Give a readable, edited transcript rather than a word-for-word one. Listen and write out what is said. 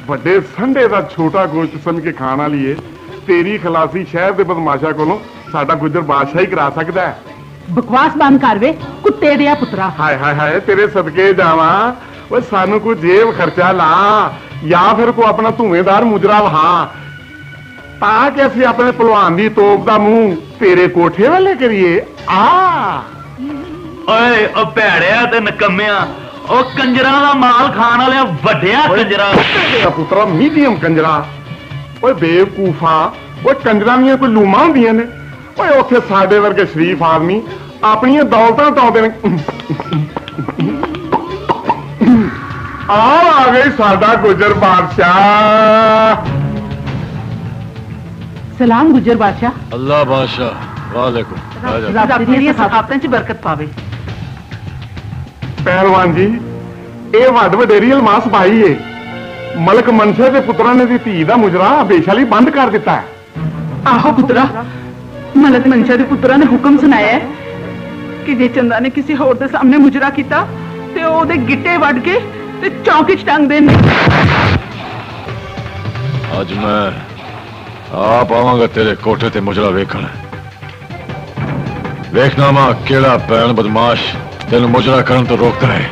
ਵੱਡੇ ਸੰਡੇ ਦਾ ਛੋਟਾ ਗੋਸ਼ਤ ਸਮਝ ਕੇ ਖਾਣ ਵਾਲੀ ਏ। तेरी खलासी शहर के बदमाशा को साडा गुजर बादशाह ही करा सकता है। बकवास बंद कर वे कुत्ते दिया पुत्रा। हाय हाय हाय तेरे सदके जावा वो सानू कोई जेब खर्चा ला या फिर को अपना धुएंदार मुजरा वहा ताकि असी अपने पहलवान की तोप का मुंह तेरे कोठे वाले करिए। ओए ओ भैड़िया ते नकम्मिया ओ कंजरा दा माल खान वाले वड्डिया कंजरा पुत्रा मीडियम कंजरा। ओए बेवकूफा वो कंजरा दियां कोई लूमा होंदियां ने। ओए उत्थे साडे वर्गे शरीफ आदमी अपनी दौलतां टौंदे ने। आ गई साडा गुजर बादशाह। सलाम गुजर बादशाह। अल्लाह बादशाह वालेकुम। रब तेरी सखावतां च बरकत पावे। पहलवान जी ये वड वडेरी अलमास भाई है। मलक मनसे के पुत्रा ने धी का मुजरा बेशाली बंद कर दिता है। आहो पुत्रा मलक मनशा के पुत्रा ने हुक्म सुनाया है कि जे चंदा ने किसी होर दे सामने मुजरा किया ते ओदे गिट्टे वड़ के ते चौकी च टंग देने। आज मैं आप आवांगा तेरे कोठे ते मुजरा वेखण। वेखना वा केड़ा भैन बदमाश तेन मुजरा करन तो रोकता है।